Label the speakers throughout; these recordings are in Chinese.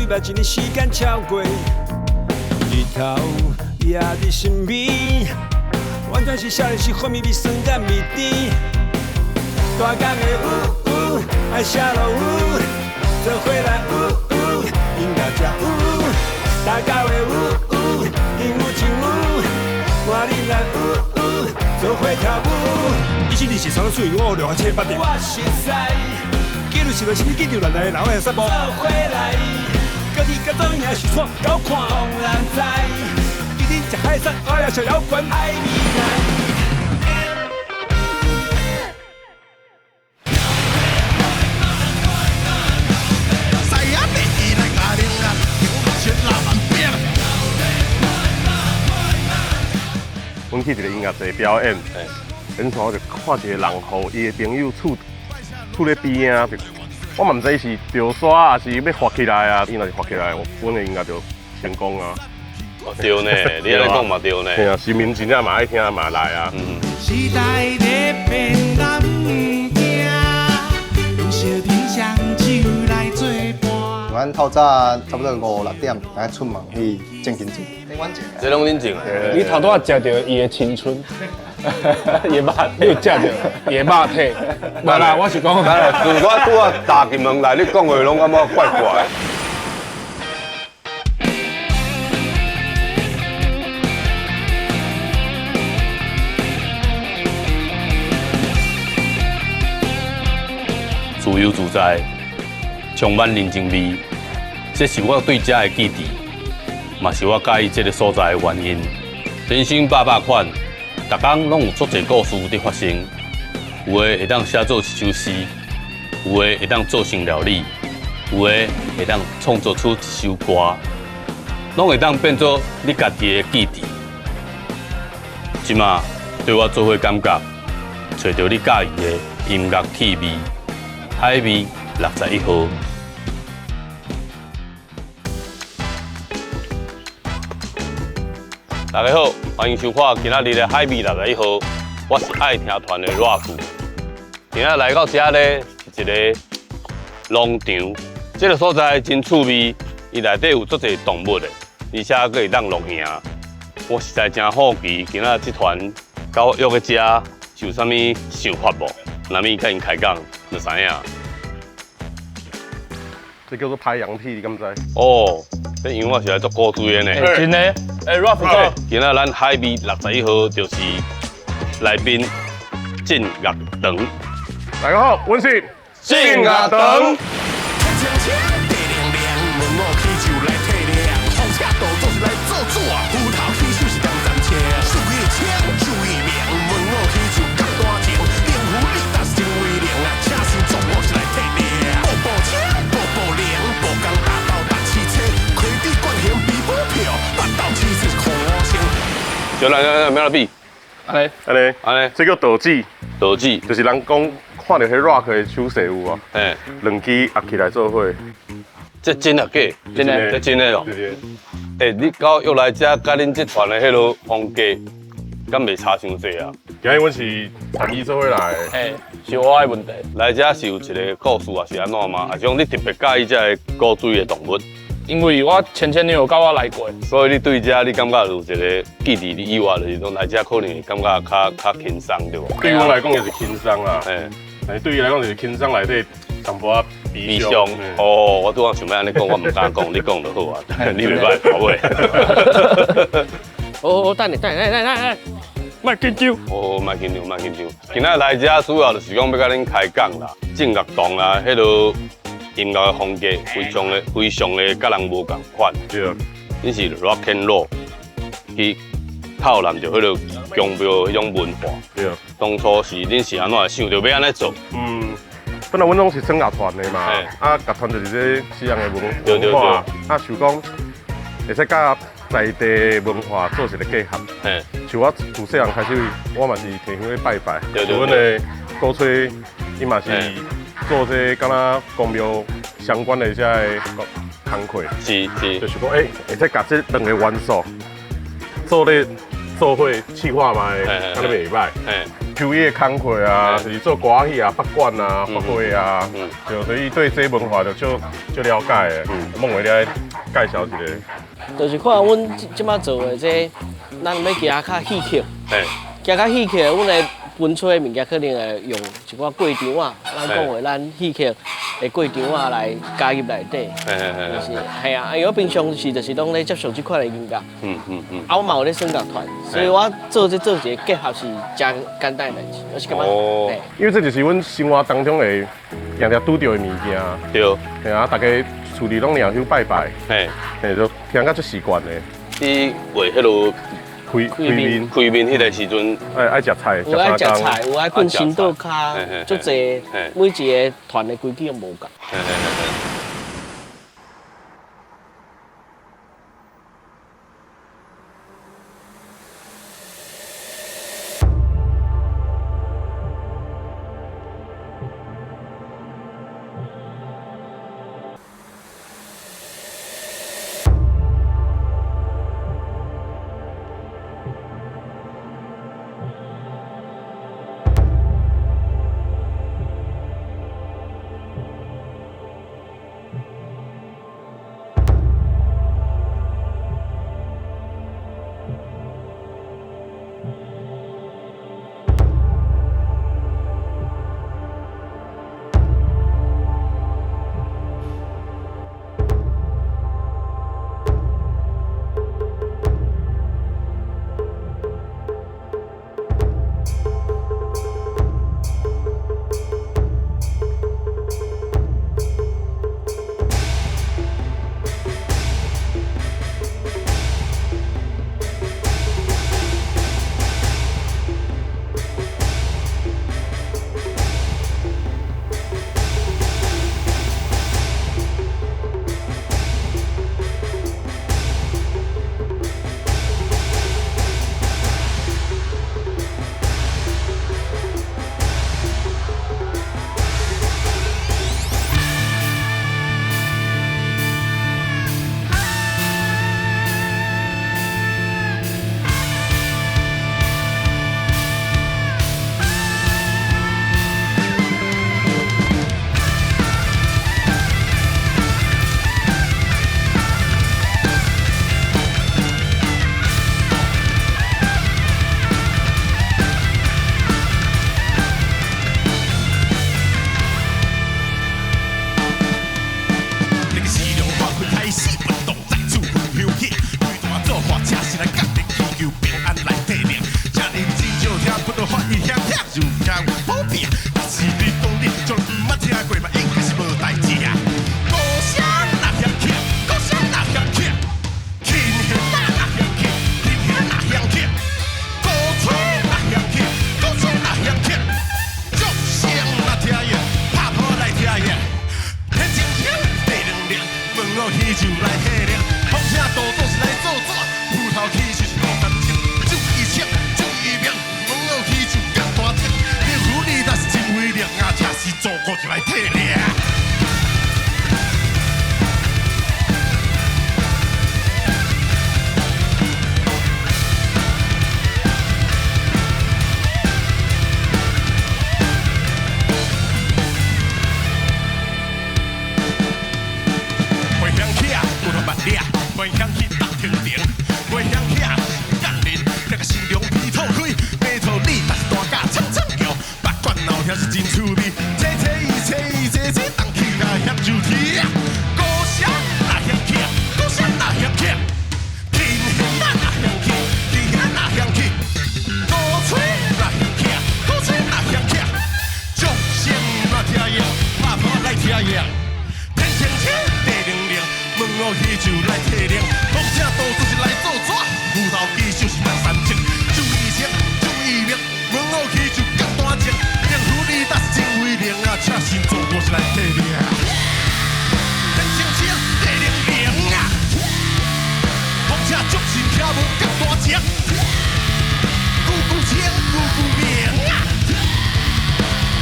Speaker 1: 把一年时间超过，日头也伫身边，完全是少年时幻灭的瞬间谜底。大江的呜，爱下落呜，做伙来呜，音乐才呜。大家的呜，音乐情呜，换你来呜，做伙跳舞。伊是日是双水，我六七八点。我实在，记录是落是你记住咱来老的节目。做伙来。各地各种也是闯高看，让人知。一定吃海产，我要小摇滚爱未来。西亚第一来加零啊，全老板变。
Speaker 2: 阮去一个音乐节表演，演出我就看一个人互伊的朋友厝咧边啊。我嘛唔知是着刷还是要滑起来啊！伊若是滑起来，阮的音乐就成功啊！
Speaker 3: 对呢，你安尼讲嘛对呢。
Speaker 2: 对啊，市民真正嘛爱听嘛来啊！
Speaker 1: 时代在变，咱唔惊，用小甜香酒来作伴。
Speaker 4: 阮透早差不多5、6点，来出门去正经正。
Speaker 3: 这拢恁种啊？
Speaker 5: 你头拄仔食到伊的青春。野肉，你有食着野肉体？无啦，我是讲，
Speaker 3: 自我拄啊踏进门来，你讲话拢感觉怪怪。自由自在，充满人情味，这是我对这的记忆，嘛是我介意这个所在的原因。人生百款。逐工拢有足侪故事伫发生，有的会当写作一首诗，有的会当做成料理，有的会当创作出一首歌，拢会当变做你家己的记忆。即马对我做伙感觉，找到你介意的音乐气味，海味61号。大家好，欢迎收看今仔日的海味61号，我是爱听团的 Rock。今仔来到这呢是一个农场，这个所在真趣味，伊内底有足侪动物的，而且佫会当录影。我实在真好奇，今仔这团到约个遮是有啥物想法无？若物甲因开讲，就知影。
Speaker 2: 这叫做拍羊屁，你敢知？
Speaker 3: 哦，这因为我是来做古锥的呢。
Speaker 5: 真的，Ralph 哥，
Speaker 3: 今仔咱海味61号就是来宾进乐堂。
Speaker 2: 大家好，我是
Speaker 3: 进乐堂。就来咩比？
Speaker 5: 安尼，
Speaker 3: 这
Speaker 2: 叫倒指，
Speaker 3: 倒指
Speaker 2: 就是人讲看到迄 rock 的手势有啊，两支合起来做伙。
Speaker 3: 这真啊假？
Speaker 5: 真的，
Speaker 3: 这真的哦。你到约来遮，甲恁这团的迄落风格，敢袂差伤济啊？
Speaker 2: 今日阮是谈伊做伙来的，
Speaker 5: 是我的问题。
Speaker 3: 来遮是有一个故事，还是安怎吗？还是讲你特别介意这个古锥的动物？
Speaker 5: 因为我前女友跟我来过，
Speaker 3: 所以你对这你感觉有一个记忆的以外，就是讲来这可能会感觉较轻松对无？
Speaker 2: 对我来讲就是轻松啦，但对伊来讲就是轻松内底淡薄仔悲伤。
Speaker 3: 哦，我拄仔想要安尼讲，我唔敢讲，你讲就好啊，你袂歹，好袂。
Speaker 5: 哦，等你，来，莫紧张。
Speaker 3: 哦，莫紧张。今仔来遮主要就是讲要甲恁开讲啦，正乐堂啦，迄落。音乐的风格非常的甲人无共款。
Speaker 2: 对啊，
Speaker 3: 恁是 rock and roll 去套揽着迄个强调迄种文化。
Speaker 2: 对啊。当
Speaker 3: 初是恁是安怎会想着要安尼做？
Speaker 2: 本来阮拢是耍乐团的嘛，乐团就是这西洋的文化，想讲会使甲在地文化做一个结合。像我自细汉开始，我嘛是天乡去拜拜，阮的古吹，伊嘛是做这敢若公庙相关的这些工课，
Speaker 3: 是，
Speaker 2: 就是讲，会使甲这两个元素做咧做伙企划嘛，敢若袂歹。秋叶工课啊，就是做歌戏啊、八管啊、发挥啊，就所以对这文化就了解的。梦为了介绍一个，
Speaker 6: 就是看阮即摆做的这，咱要加较戏曲，加较戏曲，阮的分出的物件可能会用一寡过场啊，咱讲的咱戏曲的过场啊来加入内底，就是系啊，因为我平常就是拢咧接受即款的音乐，啊，我嘛有咧声乐团，所以我做一个结合是真简单的代志，我是感觉，
Speaker 2: 因为这就是阮生活当中会常常拄到的物件，
Speaker 3: 对，
Speaker 2: 系啊，大家厝里拢领香拜拜，就听甲足习惯的。
Speaker 3: 你为迄落
Speaker 2: 开面
Speaker 3: 迄个时阵，
Speaker 2: 爱食菜，
Speaker 6: 有爱食菜，有爱滚新豆卡，足济，每一个团的规矩都无共。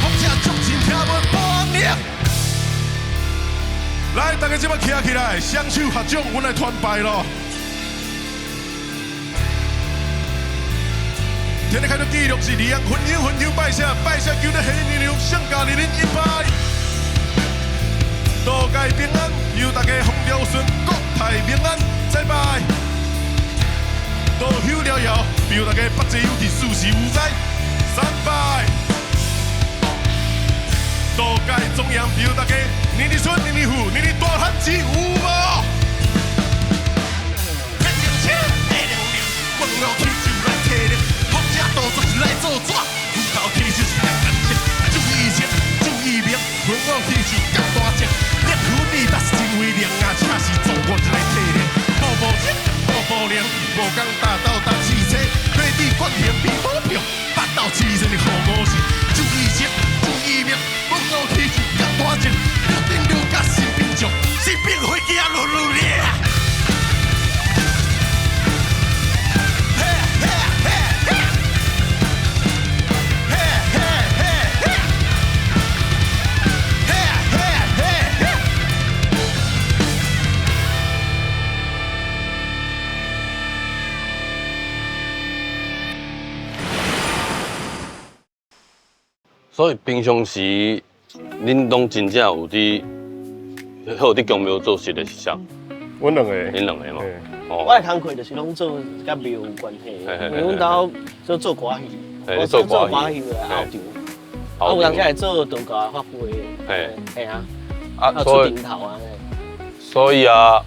Speaker 7: 风车足真听无半鸣。大家即摆徛起来，双手合掌，阮来团拜咯。天日开始记录是2样分享拜谢，求你喜年牛上加你恁一拜。多界平安，求大家风调顺，国泰民安，再拜。多休了遥，求大家百济有吉，事事无灾，三拜。多界中央，求大家年年顺，年年富，年年大汉子有无？天上车，地上流，问我天就来体力，福者多做是来做纸，有头天就是来干切，注意钱，注意命，问我天就干大只，烈火你达是真威力啊，车是总我一来体力，步车，步量，无讲大道搭汽车，快递关行比股票，八道市场的好模式，注意钱，注意命，问我天就干大只，六顶六甲新兵将，新兵会惊噜噜咧。
Speaker 3: 所以平常时，恁拢真正有伫公庙做事的是啥？
Speaker 2: 阮两个，
Speaker 3: 恁两个嘛。
Speaker 6: 我的工课就是拢做甲庙有关系，因为阮兜做歌戏，我做歌戏的后场，有当时会做道教发挥，嘿啊，出顶头啊。
Speaker 3: 所以啊，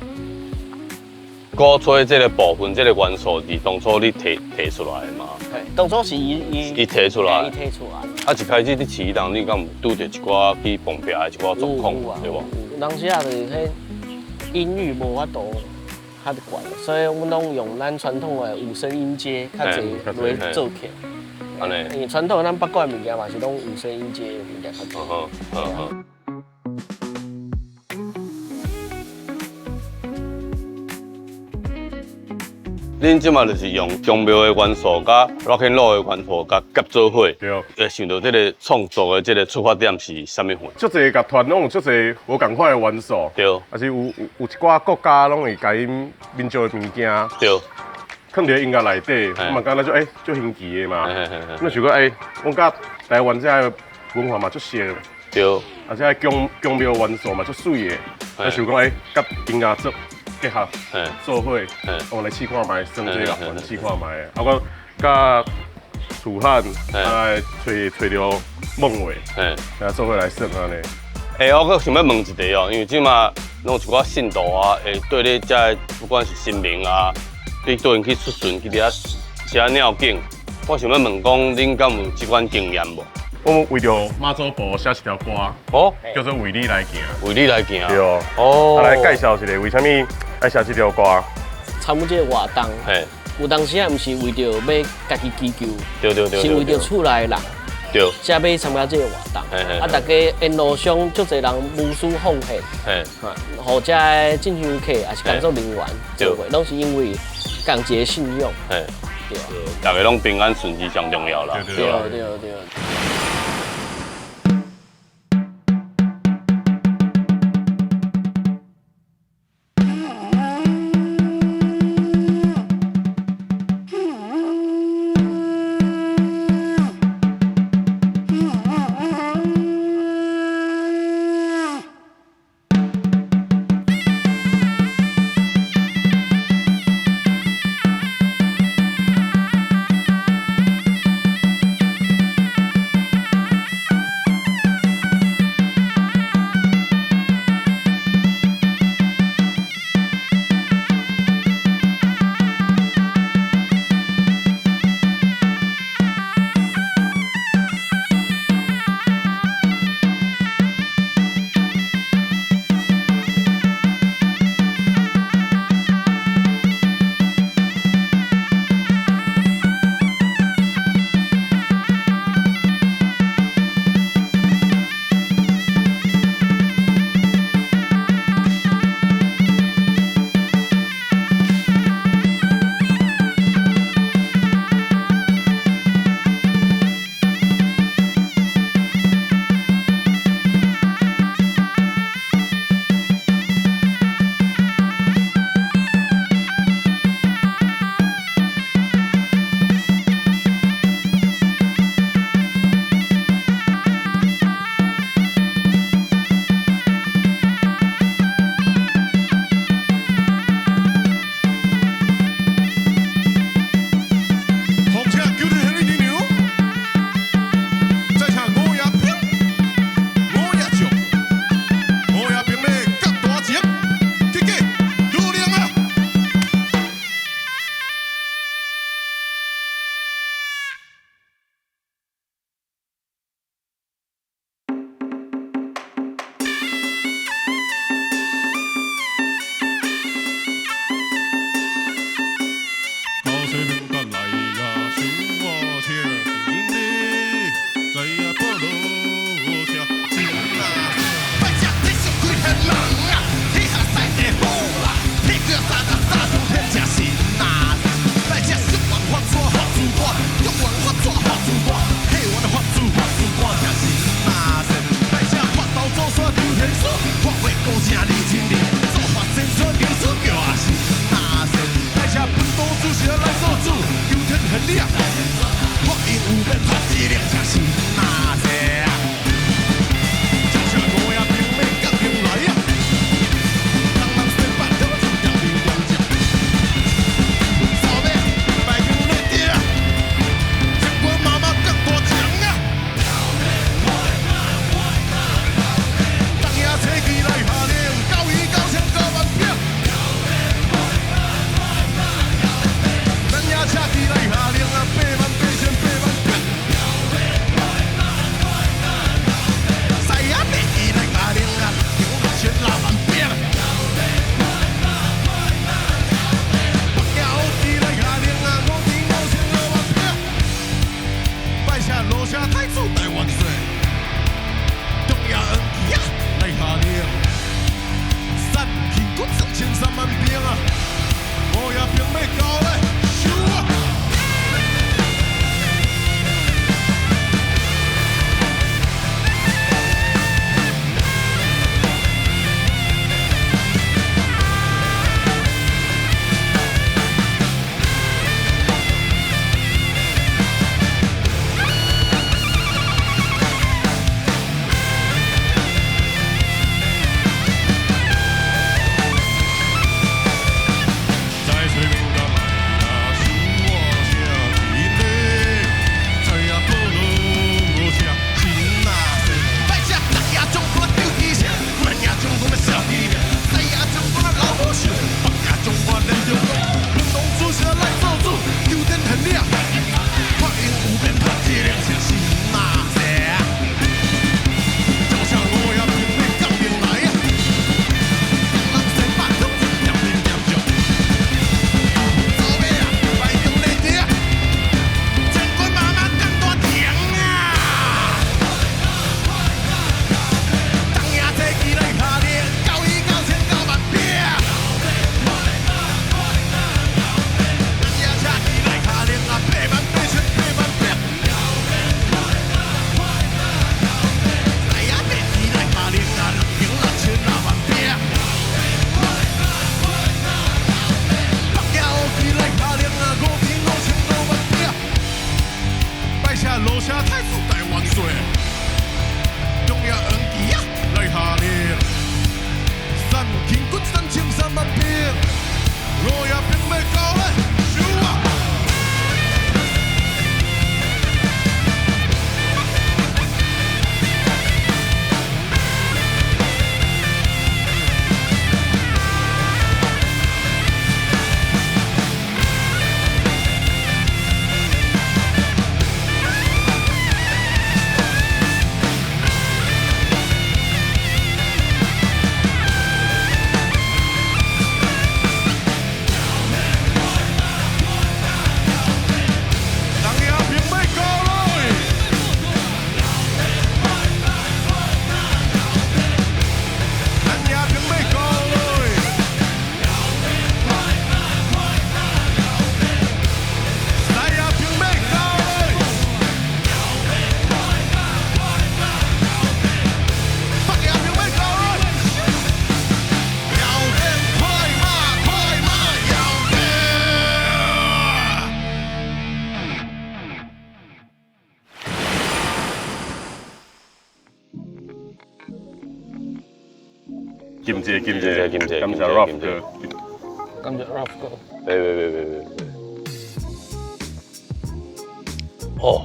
Speaker 3: 鼓吹这个部分，这个元素是当初你提出来的嘛？
Speaker 6: 当初是伊
Speaker 3: 提出来，
Speaker 6: 伊提出来。
Speaker 3: 啊，一开始你市人，你敢有拄着一寡去碰壁的一寡状况，对无？
Speaker 6: 当时啊，就是迄音域无法度较悬，所以阮拢用咱传统的五声音阶较侪来做起。
Speaker 3: 安尼。
Speaker 6: 因为传统咱北管的物件嘛是拢五声音阶的物件较多。
Speaker 3: 恁即马就是用宫庙的元素、甲 rock and roll 的元素甲夹做伙，
Speaker 2: 对。
Speaker 3: 会想到这个创作的这个出发点是啥物款？
Speaker 2: 足侪乐团拢有足侪无共款的元素，
Speaker 3: 对。
Speaker 2: 而且有一寡国家拢会甲因民族的物件，
Speaker 3: 对。
Speaker 2: 放伫音乐内底，我嘛感觉就新奇的嘛。那想讲阮甲台湾这个文化嘛足像，
Speaker 3: 对。
Speaker 2: 而且宫庙元素嘛足水的，那想讲甲音乐结合做伙，我来试看卖，算这个乐团试看卖。啊，我甲楚汉找着梦伟，做伙来算安尼。
Speaker 3: 我阁想要问一题哦，因为即马拢有一寡信徒啊，会对你这不管是神明啊，你对因去出巡去遐写鸟景，我想要问讲，恁敢有即款经验无？
Speaker 2: 我为着妈祖婆写一条歌，叫做《为你来行》。
Speaker 3: 为你来行。
Speaker 2: 对哦。来介绍一下，为什么爱写这条歌？
Speaker 6: 参与这个活动，有当时啊，毋是为着要家己祈求，
Speaker 3: 对，
Speaker 6: 是为着厝内人，
Speaker 3: 对，
Speaker 6: 才要参加这个活动。啊，大家沿路上足侪人无私奉献，互这进香客也是工作人员做伙，拢是因为共一个信仰，对，
Speaker 3: 大家拢平安顺利上重要啦。
Speaker 6: 对。
Speaker 2: 金姐，
Speaker 3: 金姐
Speaker 2: 感谢 Ralph 哥，
Speaker 5: 感谢 Ralph 哥。
Speaker 3: 别。哦，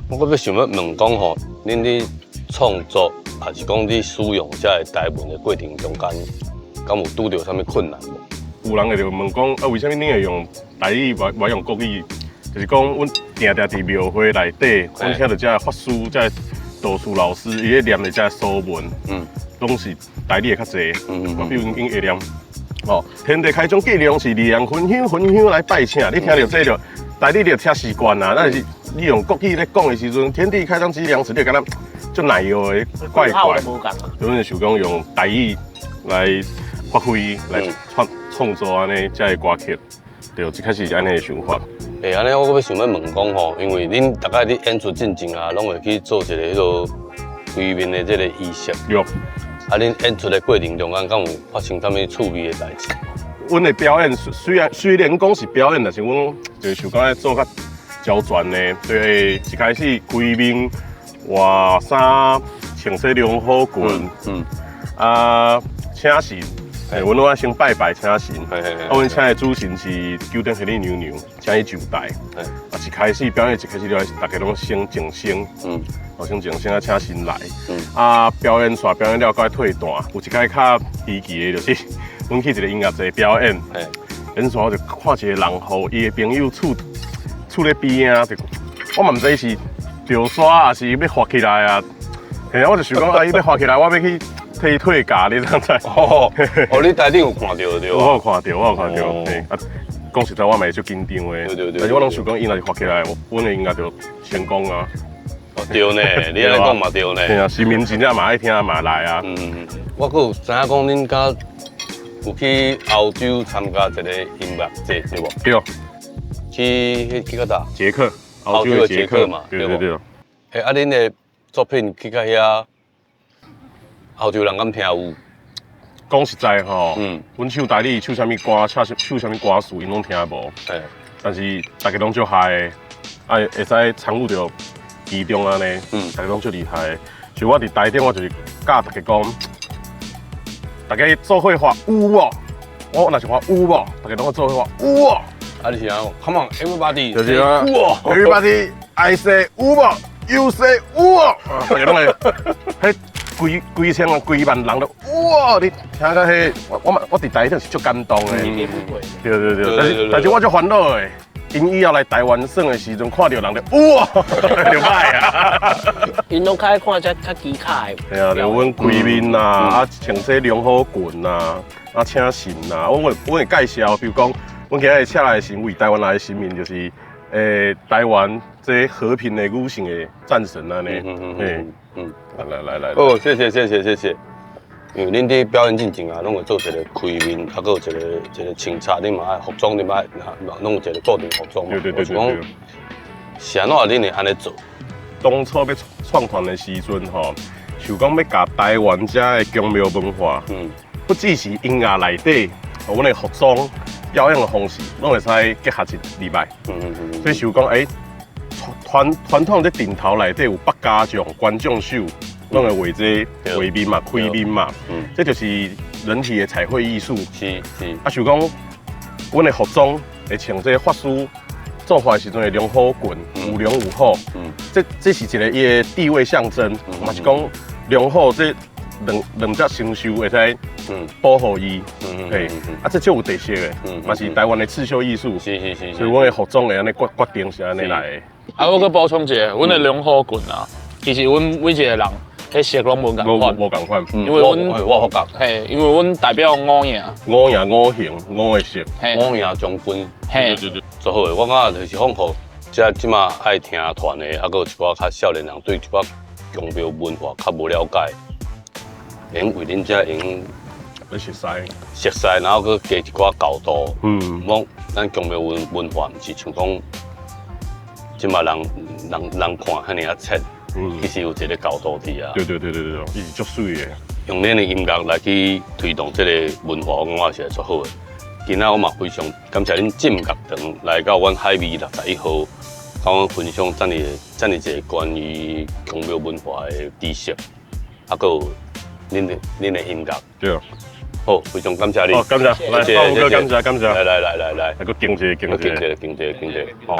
Speaker 3: 我要想要问讲吼，恁伫创作还是讲伫使用这台文的过程中间，敢有拄到啥物困难无？
Speaker 2: 有人会就问讲，为什么你会用台语，我用国语？就是讲，阮定伫庙会内底，阮听到这法师、这道士老师，伊咧念的这疏文，拢是台语的较侪，比如因会念。哦，天地开宗纪良是二人分享来拜请，你听到这个台语你就听习惯啦。但是你用国语咧讲的时阵，天地开宗纪良时，你敢若就奶油的怪怪。阮就想讲用台语来发挥，来创作安尼这个歌曲，对，一开始是安尼的想法。
Speaker 3: 安尼我要想要问讲吼，因为恁大概伫演出进前啊，拢会去做一个迄个规面的这个仪式。
Speaker 2: 有。
Speaker 3: 恁演出的过程中间，敢有发生啥物趣味的代志？
Speaker 2: 阮的表演虽然讲是表演，但是阮就是想讲做较胶全的，所以一开始规面换衫，穿洗良好裙，请神。阮拢爱先拜拜请神，阮请的主神是九点黑哩娘娘，请伊就台。一开始表演一开始就大家拢先静声，先静声请神来。表演了该退段，有一摆较稀奇的，就是阮去一个音乐节表演，演煞我就看一个人户，伊的朋友厝咧边啊，我嘛毋知是着耍还是要滑起来啊。我就想讲，伊要滑起来，我要去。替退价，你知知？
Speaker 3: 你台顶有看到对吧？
Speaker 2: 我有看到。讲实在，我嘛会足紧张的。对。但是我拢想讲，伊若是发起来，阮的音乐就成功啊。
Speaker 3: 对呢，你安尼讲嘛对呢。
Speaker 2: 对啊，市民真正嘛爱听嘛来啊。
Speaker 3: 我阁有知影讲，恁甲有去澳洲参加一个音乐节，对无？
Speaker 2: 对。
Speaker 3: 去到哪？
Speaker 2: 捷克，
Speaker 3: 澳洲的捷克嘛，
Speaker 2: 对。
Speaker 3: 恁的作品去到遐。澳洲人敢听有？
Speaker 2: 讲实在吼，阮唱台语唱啥物歌，唱啥物歌词，因拢听无。但是大家拢足嗨的，会使参与到其中安尼，大家拢足厉害的。像我伫台顶，我就是教大家讲，大家做伙话有无？我若是话有无？大家拢做伙话有无？
Speaker 3: 你是啊 ？Come on, everybody，
Speaker 2: 就是啊 ，Everybody I say 有无 ？You say 有无？大家拢会，规千万、规万人都哇！你听到迄，我伫台顶是足感动的。对。但是我足烦恼的，因以后来台湾耍的时阵，看到人就哇，就歹啊。
Speaker 6: 因拢较看只较奇卡的。
Speaker 2: 对啊，就阮规面呐，穿洗良好裙呐，请神呐，我会介绍，比如讲，阮今日请来的神为台湾来的神明，就是台湾这和平的女性的战神安尼。来。
Speaker 3: 哦，谢谢。因为恁伫表演进前啊，拢会做一个开面，还有一个清查，恁嘛爱服装，恁嘛弄一个固定服装嘛。
Speaker 2: 对。
Speaker 3: 是安怎恁会安尼做？
Speaker 2: 当初要创团的时阵吼，想讲要甲台湾遮的宫庙文化，不只是音乐内底，阮的服装表演的方式，拢会使结合一礼拜。所以想讲传统在顶头内底有百家将、观众秀，拢会画这画面嘛、开面嘛，这就是人体的彩绘艺术。
Speaker 3: 是。
Speaker 2: 想讲，阮的服装会穿这法师做法的时阵的良好裙，有良有好。这是一个伊的地位象征，嘛是讲良好这两只成就会使保护伊。这就有特色的，嘛是台湾的刺绣艺术。
Speaker 3: 是。
Speaker 2: 所以阮的服装会安尼决定是安尼来的。
Speaker 5: 我搁补充一下，阮的良好裙啊，其实阮每一个人迄色拢无共款，
Speaker 2: 无共款。
Speaker 5: 因为
Speaker 3: 我发觉，
Speaker 5: 因为阮代表五样、
Speaker 2: 五行、五个色，
Speaker 3: 五样将军，
Speaker 5: 对。
Speaker 3: 最好的，我感觉就是放互即马爱听团的，还有一寡较少年人对一寡宫庙文化较无了解，用为恁遮用
Speaker 2: 熟悉，
Speaker 3: 然后佮加一寡角度，咱宫庙文化毋是像讲。即马人看遐尼啊切，其实有一个角度伫啊。对，伊是足水的。用恁的音乐来去推动这个文化，我感觉是会足好的。今仔我嘛非常感谢恁进乐堂来到阮海味61号，甲阮分享遮尔一个关于宫庙文化的知识，还有恁的音乐。
Speaker 2: 对。
Speaker 3: 好，非常感谢你。
Speaker 2: 哦，感谢，来，
Speaker 3: 谢
Speaker 2: 好，感谢，感谢。
Speaker 3: 来，
Speaker 2: 来个敬一下，敬一下。好。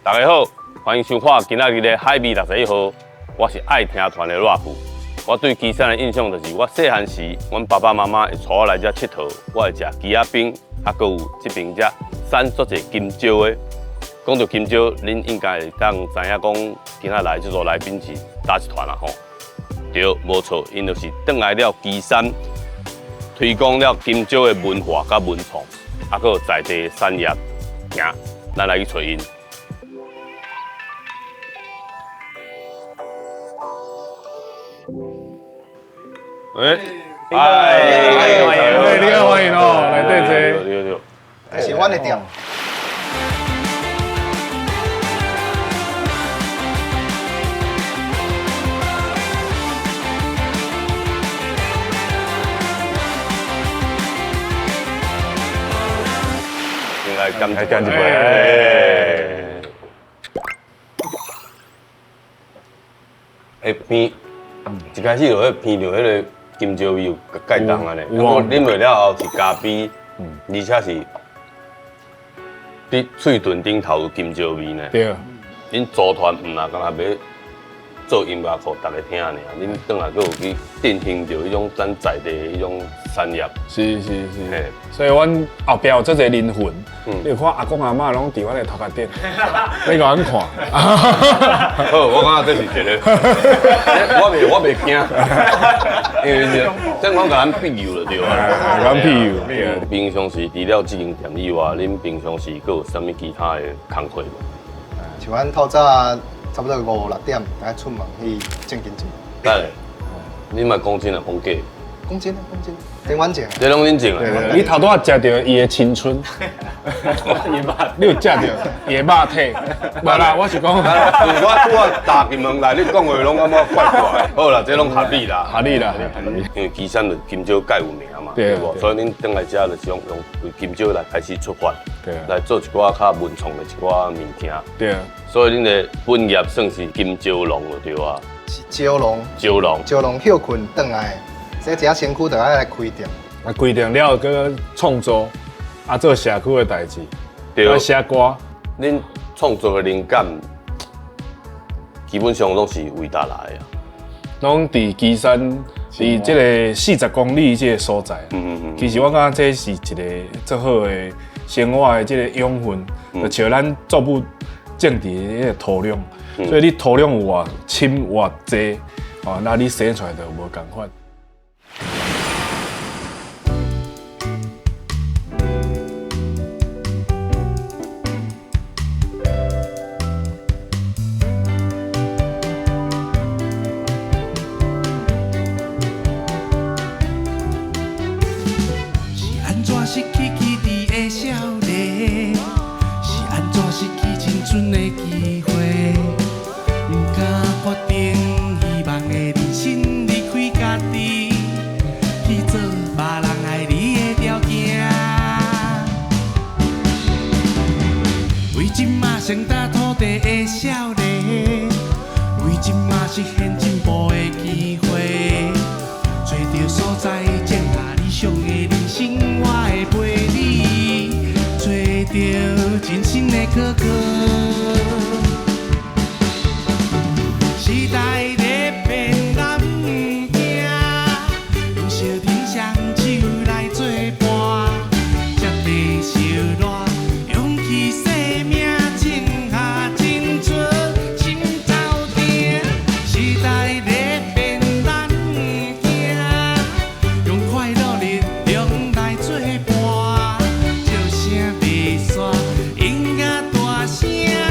Speaker 3: 大家好，欢迎收看今仔日的海味61号，我是爱听团的 rap。我对岐山的印象就是，我细汉时，阮爸爸妈妈会带我来这佚佗，我会食鸡仔冰，啊，搁有这边这产足侪金蕉的。讲到金蕉，恁应该会当知影讲，今仔来这座来宾是哪一团啦吼？对，无错，因就是转来了岐山，推广了金蕉的文化甲文创，啊，搁有在地产业行，咱来去找因。
Speaker 5: 你好，欢迎哦，来对这。
Speaker 3: 对。
Speaker 4: 但是阮的店，
Speaker 3: 先来干一杯。偏，一开始就迄偏着迄个金蕉味有介重安尼，不过啉落了后是咖啡，而且是伫喙唇顶头有金蕉味呢。
Speaker 5: 对。
Speaker 3: 恁组团毋若干若要做音乐互大家听尔，恁转来佫有去振兴着迄种咱在地的迄种产业。
Speaker 5: 是。所以阮后壁有做一个灵魂，你有看阿公阿嬷拢伫阮的头壳顶，你甲阮看。
Speaker 3: 好，我感觉这是一个，我袂惊，因为这我甲咱庇佑就对啊。
Speaker 5: 咱庇佑。
Speaker 3: 平常时除了这间店以外，恁平常时佫有啥物其他的工课无？
Speaker 4: 像阮透早差不多5、6点，大家出门去正经正。
Speaker 3: 对，你莫讲真啊，讲假。
Speaker 4: 讲真，顶阮正。
Speaker 3: 这拢恁种啊？
Speaker 5: 你头拄仔食着伊的青春，你有食着伊的肉体？无啦，我是讲，
Speaker 3: 我拄啊踏进门来，你讲话拢感觉怪怪。好啦，这拢合理啦。因为岐山就金蕉介有名嘛，对无？所以恁等来遮就是用金蕉来开始出发，来做一寡较文创的一寡物件。
Speaker 5: 对。
Speaker 3: 所以恁的本业算是金蕉农了，对啊？
Speaker 4: 是蕉农休困转来。这只身躯就爱来开店，
Speaker 5: 啊，开店了，佮创作，啊，做社区的代志，对，写歌。
Speaker 3: 恁创作的灵感，基本上拢是为哪来啊？
Speaker 5: 拢伫岐山，伫即个40公里即个所在。其实我感觉这是一个最好的生活的即个养分，就像咱作物种地的迄个土壤，所以你土壤有偌深偌济，啊，那你生出来就无共款。
Speaker 7: 音乐大声。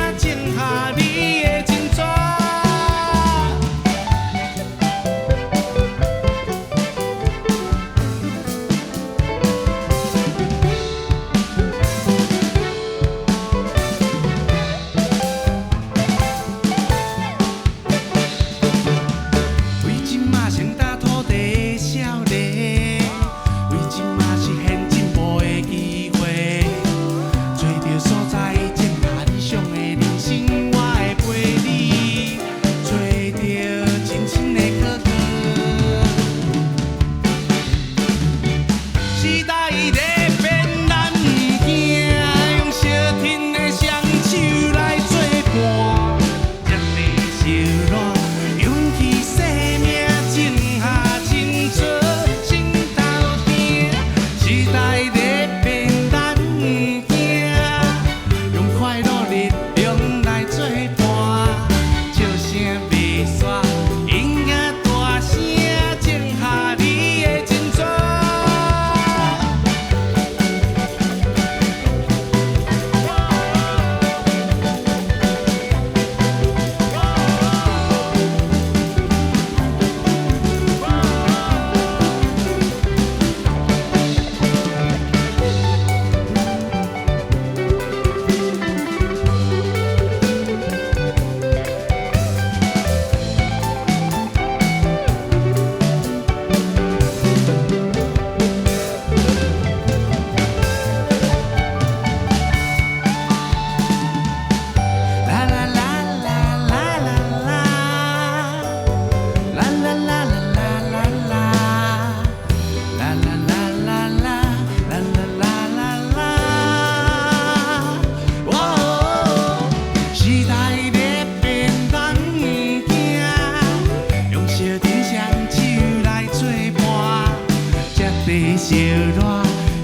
Speaker 7: 地烧热，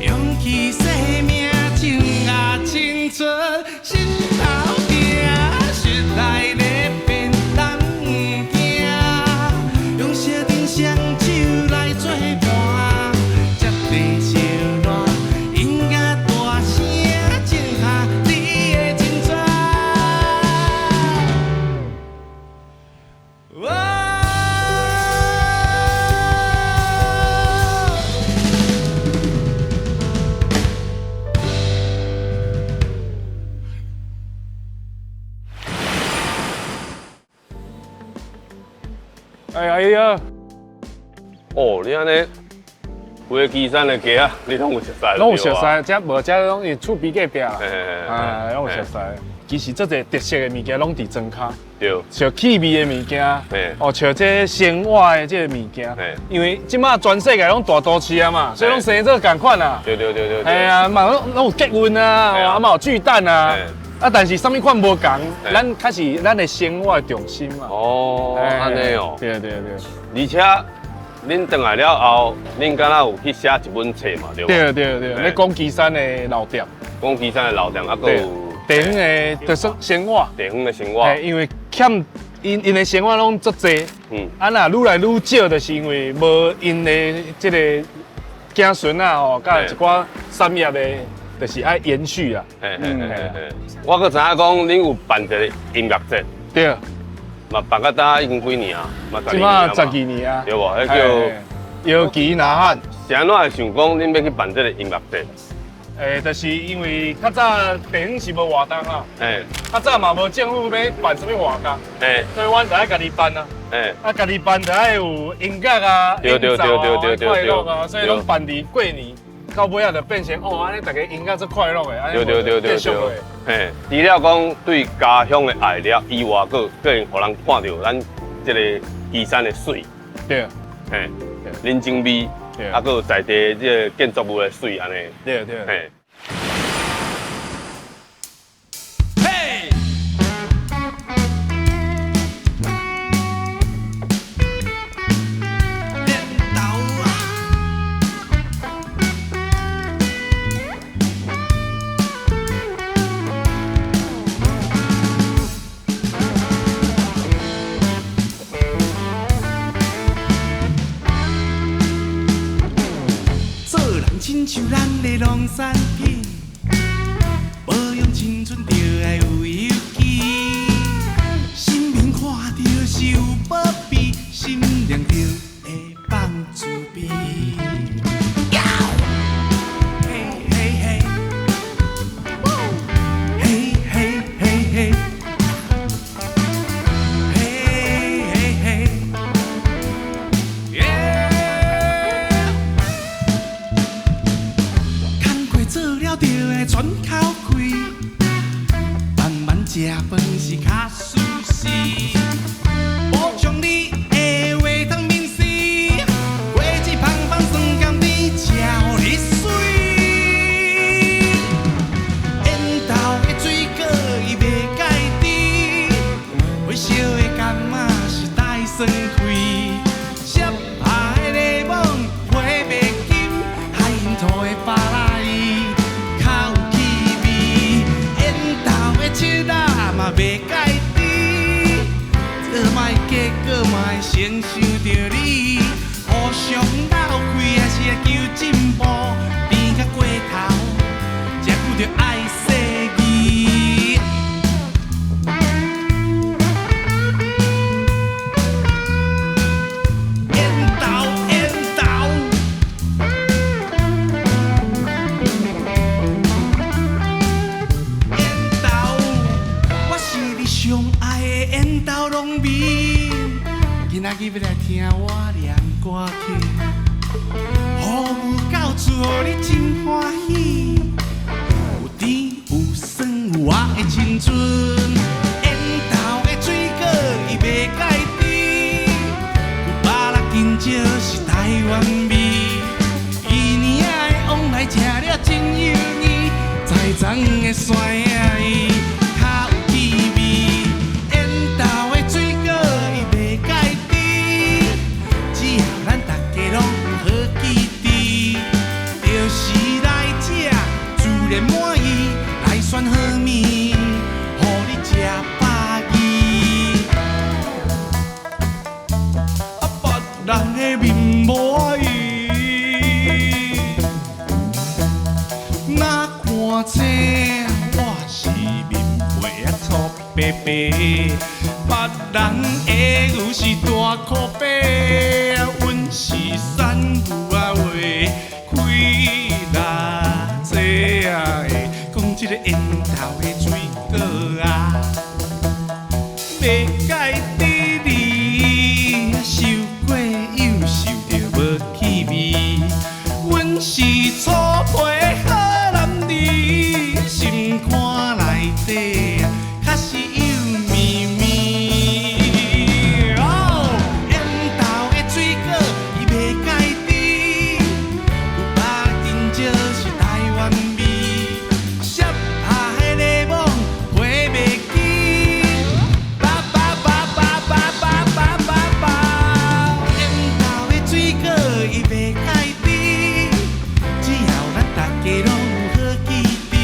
Speaker 7: 勇气生命，情啊青春，心头痛，实在咧变人不惊，用小丁双手来作伴，接地烧热，音乐大声，静下你的青春。
Speaker 5: 哎呀，
Speaker 3: 哦，你安尼，规个基山的鸡啊，你拢有熟悉？
Speaker 5: 拢有熟悉，这无这拢是厝边隔壁啦，
Speaker 3: 嘿
Speaker 5: 拢有熟悉。其实这个特色的物件拢伫庄脚，
Speaker 3: 对，
Speaker 5: 像气味的物件
Speaker 3: 嘿，
Speaker 5: 哦，像这生活的这个物件
Speaker 3: 嘿，
Speaker 5: 因为即马全世界拢大都市啊嘛，所以拢生这个共款啊。
Speaker 3: 对。
Speaker 5: 哎呀，嘛拢有结婚啊，
Speaker 3: 嘿啊
Speaker 5: 啊嘛有巨蛋啊
Speaker 3: 嘿，
Speaker 5: 啊但是啥物款无共，
Speaker 3: 嘿
Speaker 5: 咱开始咱的生活的重心嘛。
Speaker 3: 哦，安尼哦。
Speaker 5: 对。
Speaker 3: 而且恁回来了后，恁敢若有去写一本册嘛，对无？
Speaker 5: 对，咧讲基山的老店，
Speaker 3: 讲基山的老店，啊，还有
Speaker 5: 地方的特色生活。
Speaker 3: 地方的生活。
Speaker 5: 因为欠因的生活拢足济，啊若愈来愈少，就是因为无因的即个子孙啊吼，甲一寡产业的，就是爱延续啊。
Speaker 3: 嘿。我搁知影讲恁有办一个音乐节，
Speaker 5: 对，
Speaker 3: 嘛办到呾已经几年啊？嘛
Speaker 5: 即马12年啊，
Speaker 3: 对无？迄叫
Speaker 5: 摇旗呐喊。
Speaker 3: 是安怎会想讲恁要去办这个音乐节？
Speaker 5: 就是因为较早地方是无活动啊，
Speaker 3: 嘿，
Speaker 5: 较早嘛无政府要办什么活动，
Speaker 3: 嘿，
Speaker 5: 所以阮就爱家己办啊。
Speaker 3: 嘿，
Speaker 5: 啊，家己办就爱有音乐啊、
Speaker 3: 对
Speaker 5: 演奏啊、
Speaker 3: 对
Speaker 5: 快乐啊，所以拢办伫过年，到尾啊就变成哦，安尼大家音乐是快乐的，安尼结束的。
Speaker 3: 嘿，除了讲对家乡的爱了以外，佫会互人看到咱这个基山的水，
Speaker 5: 对，
Speaker 3: 嘿，人情味，啊，佫有在地这个建筑物的水安尼，
Speaker 5: 对，
Speaker 3: 嘿。
Speaker 7: 嘿，练刀啊！做人亲像咱的农产品。保养青春就要有勇气，新民看到是有宝贝，心凉就会放自边。嘿嘿嘿，嘿嘿嘿嘿，嘿嘿嘿，耶！工课做了就会喘口。食饭是较舒适，补充你的维他命 C， 果子芳芳酸甘甜，吃予你水。烟头的水果伊袂解甜，火烧的柑仔是带酸开，湿下的柠檬皮袂金，海盐土的巴拉伊较有气味，烟头的七仔。嘛袂解甜，这摆结果嘛会先想着你，互相斗开还是会求进步，甜甲过头，食久着爱细腻。烟斗，烟斗。上爱的烟斗浓味，今仔日要来听我念歌曲，雨雨到厝，予你真欢喜，有甜有酸有我的青春，烟斗的水果伊袂解甜，有巴拉金蕉是台湾味，一年仔的往来吃了真油腻，在藏的山野伊。只要咱大家拢有好记忆，白，别人的牛是大苦白，阮是山牛啊话开啦这啊的，讲这个烟头的水果啊，袂解滴哩，受过又受着无气味，阮是粗皮好男儿，心肝内底较是幼绵绵。哦，烟头的水果伊袂解滴，有白金就是台湾味，摔下迄个网花袂记，叭叭叭叭叭叭叭叭叭，烟头的水果伊袂解滴，只要咱大家拢有好记忆，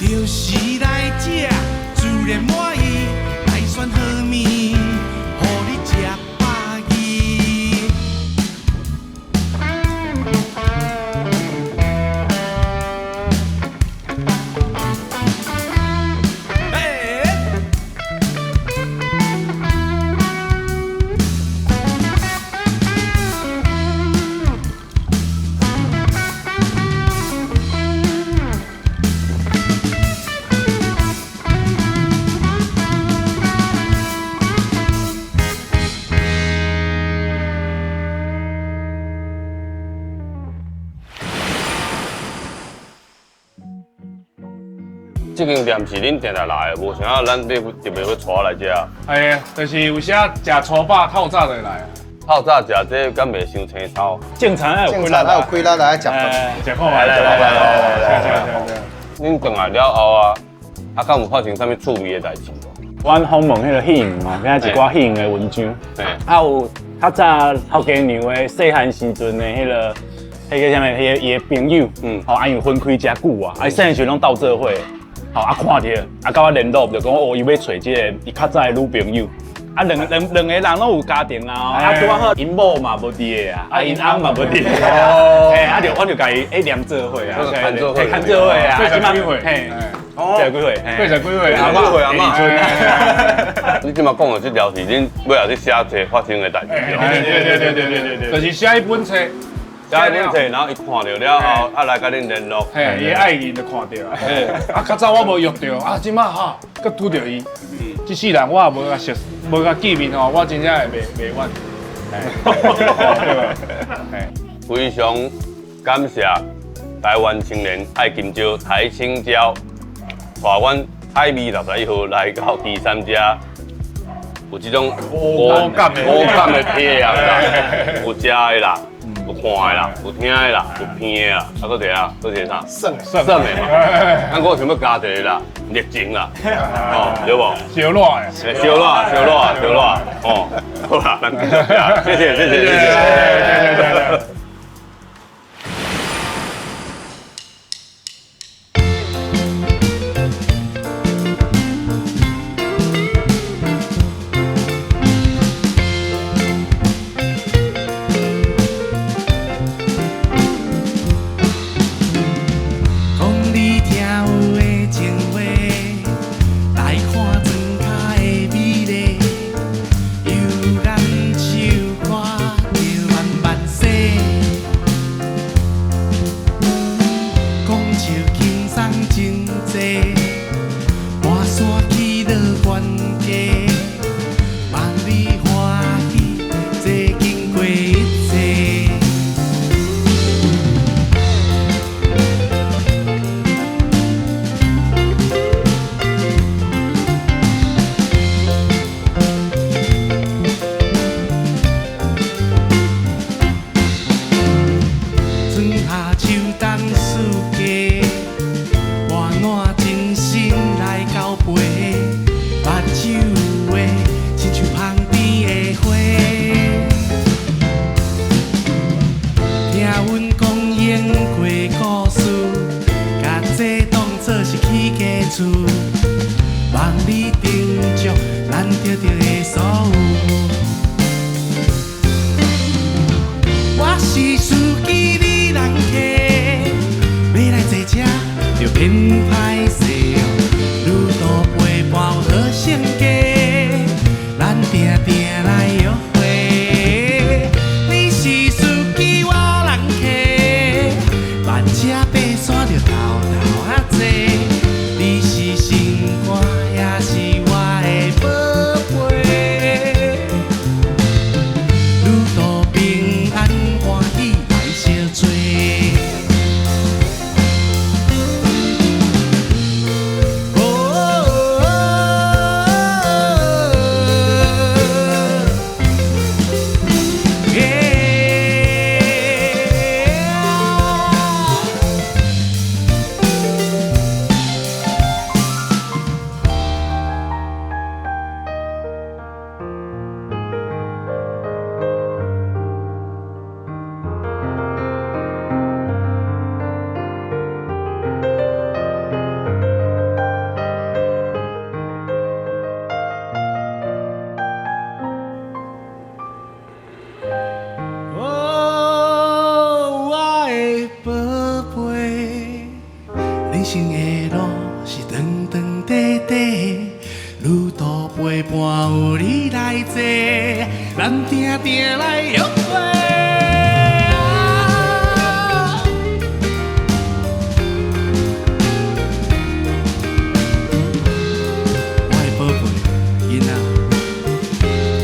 Speaker 7: 就是来吃自然满意，来选好面，互你吃饱意。嘿
Speaker 3: 这间店是恁定定来的，无想到咱特别要带来遮。
Speaker 5: 哎呀，就是有时啊食粗饱透早就来啊，
Speaker 3: 透早食这敢袂伤青草？
Speaker 5: 正常还有
Speaker 4: 正常还有开咱来食饭。
Speaker 5: 食看卖，来，
Speaker 3: 恁转来了后啊，啊，敢有发生啥物趣味的代志无？
Speaker 8: 阮访问迄个戏院嘛，遐一寡戏院的文章，啊有较早头家娘的细汉时阵的迄个啥物，伊的朋友，吼，啊因为分开遮久啊，啊细汉时阵拢斗做伙，吼啊看着，啊甲我联络，就讲哦伊要找即个伊较早的女朋友。啊，两个人拢有家庭啊，啊，拄好因某嘛无伫的啊，啊，因翁嘛无伫的，嘿，啊，我就甲伊连做伙啊，
Speaker 3: 看做伙，
Speaker 8: 看做伙啊，
Speaker 5: 几岁？
Speaker 8: 嘿，
Speaker 3: 哦，
Speaker 8: 几岁？
Speaker 5: 几岁？
Speaker 3: 阿嬷，你即马讲的这条是恁尾后去写册发生的代志
Speaker 5: 对，就是写一本册。
Speaker 3: 写一本册，然后伊看到了后，啊来甲恁联络，
Speaker 5: 嘿，伊爱人就看到啊，啊，较早我无约到，啊，即马哈，佮拄着伊，即世人我也无甲熟，无甲见面吼，我真正会袂怨。
Speaker 3: 非常感谢台湾青年爱金蕉台青椒，带阮海味61号来到第三家，有这种
Speaker 5: 无感
Speaker 3: 的体啊，有食的啦。有看的啦，有听的啦，有片的啦，啊，搁一个啊，搁一个啥？
Speaker 4: 算
Speaker 3: 的嘛。啊，我想要加一个啦，热情啦，哦，对无？
Speaker 5: 小热的，
Speaker 3: 小热，哦，好啦，咱继续食，谢谢。
Speaker 7: 游览手歌，就慢慢说。人生的路是长长短短，旅途陪伴有你来坐，咱定定来约会。我的宝贝囡仔，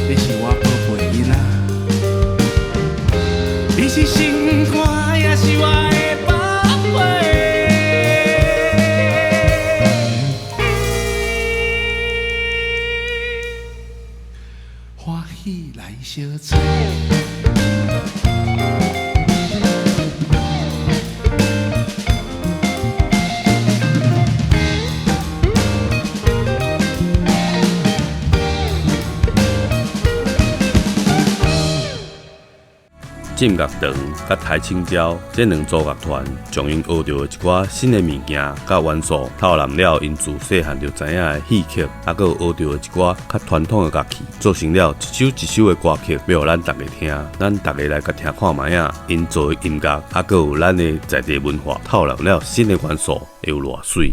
Speaker 7: 你是我宝贝囡仔，你是心肝也是我的宝贝。欢喜来相找。
Speaker 3: 浸乐堂甲台青椒这两组乐团，将因学到的一寡新的物件甲元素，透揽了因自细汉就知影的戏曲，还佫有学到的一寡较传统的乐器，做成了一首一首的歌曲，要互咱大家听，咱大家来甲听看卖啊！因做的音乐，还佫有咱的在地文化，透揽了新的元素，会有偌水。